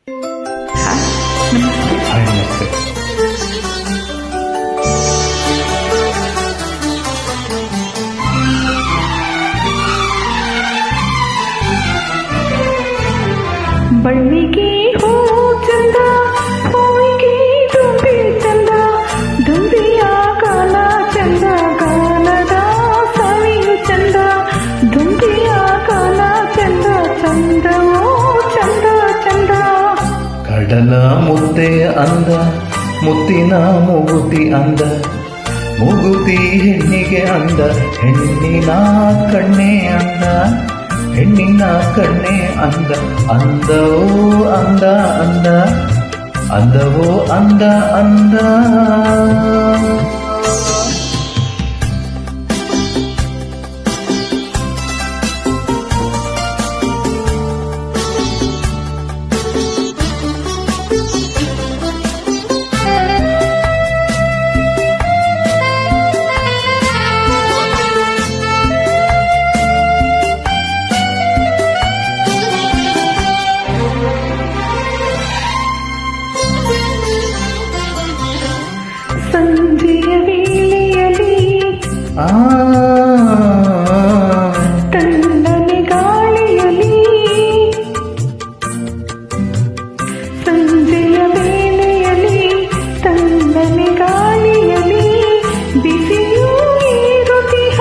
Hi ನಮಸ್ತೆ. ಬಳ್ಳಿಗೆ ಹೂ ಚಂದ, ಹೂವಿಗೆ ದುಂಬಿ ಚಂದ, ದುಂಬಿಯ ಗಾನ ಚಂದ, ಗಾನದ ಸವಿಯು ಚಂದ, ದುಂಬಿಯ ಗಾನ ಚಂದ, ಚಂದವೋ ಚಂದ ಚಂದ. ಕಡಲ ಮುದ್ದೆಯ ಅಂದ, ಮುತ್ತಿನ ಮೂಗುತಿ ಅಂದ, ಮೂಗುತಿ ಹೆಣ್ಣಿಗೆ ಅಂದ, ಹೆಣ್ಣಿನ ಕಣ್ಣೆ ಅಂದ, ಹೆಣ್ಣಿನ ಕಣ್ಣೆ ಅಂದ, ಅಂದವೋ ಅಂದ ಅಂದ, ಅಂದವೋ ಅಂದ ಅಂದ. ಸಂಜೆಯ ವೇಳೆಯಲ್ಲಿ ತಣ್ಣನೆ ಗಾಳಿಯಲ್ಲಿ, ಸಂಜೆಯ ವೇಳೆಯಲ್ಲಿ ತಣ್ಣನೆ ಗಾಳಿಯಲ್ಲಿ, ಬಿಸಿಯೂ ಏರುತ್ತಿಹ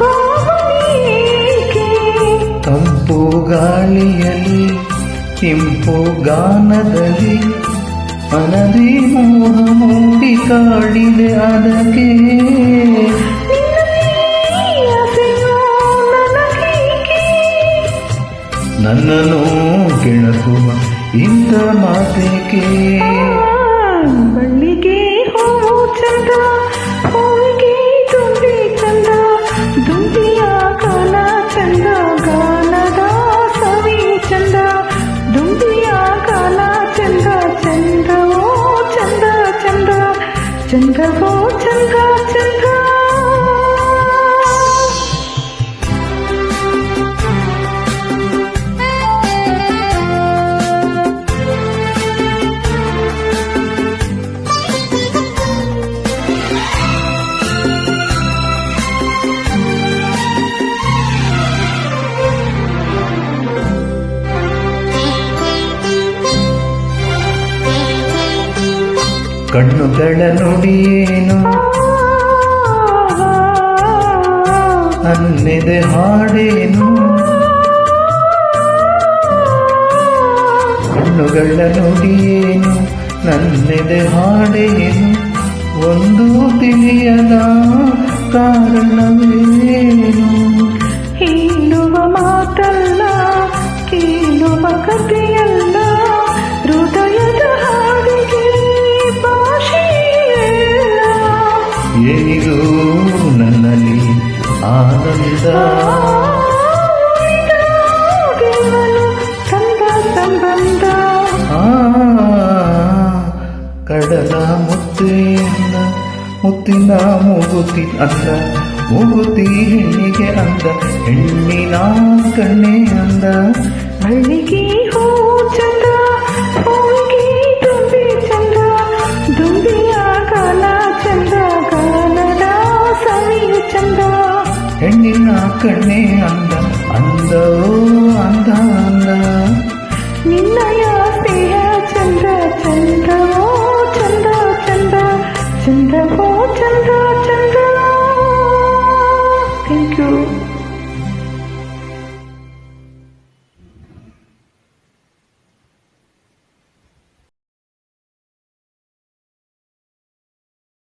ಭಾವನೇಕೆ. ತಂಪು ಗಾಳಿಯಲ್ಲಿ ಕೆಂಪು ಗಾನದಲ್ಲಿ ಮನದಿ ಮೋಹ ಮೂಡಿ ಕಾಡಿದೆ ಅದಕ್ಕೆ. ನನ್ನನ್ನು ಕೆಣಕುವ ಇಂಥ ಮಾತೇಕೆ. ಬಳ್ಳಿಗೆ ಹೂವು ಚಂದ, ಹೂವಿಗೆ ದುಂಬಿ ಚಂದ, ದುಂಬಿಯ ಗಾನ ಚಂದ, ಗಾನದ ಸವಿಯು ಚಂದ, ದುಂಬಿಯ ಗಾನ ಚಂದ, ಚಂದವೋ ಚಂದ ಚಂದ, ಚಂದವೋ ಚಂದ ಚಂದ. ಕಣ್ಣುಗಳ ನುಡಿಯೇನು, ಅನ್ನೆದೆ ಹಾಡೇನು. ಕಣ್ಣುಗಳ ನುಡಿಯೇನು, ನನ್ನೆದೆ ಹಾಡೇನು, ಒಂದು ತಿಳಿಯದ ಕಾರಣವೇನು. ಹೇಳುವ ಮಾತಲ್ಲ, ಕೇಳುವ ಕಥೆಯಲ್ಲ, ಹೃದಯದ ಹಾಡಿಗೆ ಭಾಷೆಯಿಲ್ಲ. ಏನಿದು ನನ್ನಲ್ಲಿ ಆನಂದ, ಸಂದ ಸಂಬಂಧ. ಕಡಲ ಮುದ್ದೆಯನ್ನ, ಮುತ್ತಿನ ಮೂಗುತಿ ಅಂದ, ಮೂಗುತಿ ಹೆಣ್ಣಿಗೆ ಅಂದ, ಹೆಣ್ಣಿನ ಕಣ್ಣೆ ಅಂದ. ಬಳ್ಳಿಗೆ ಹೂ ಚಂದ, ಹೂವಿಗೆ ದುಂಬಿ ಚಂದ, ದುಂಬಿಯ ಗಾನ ಚಂದ, ಗಾನದ ಸವಿಯು ಚಂದ, ಹೆಣ್ಣಿನ ಕಣ್ಣೆ ಅಂದ, ಅಂದವೋ ಅಂದ ಅಂದ. ನಿನ್ನಯ ಸ್ನೇಹ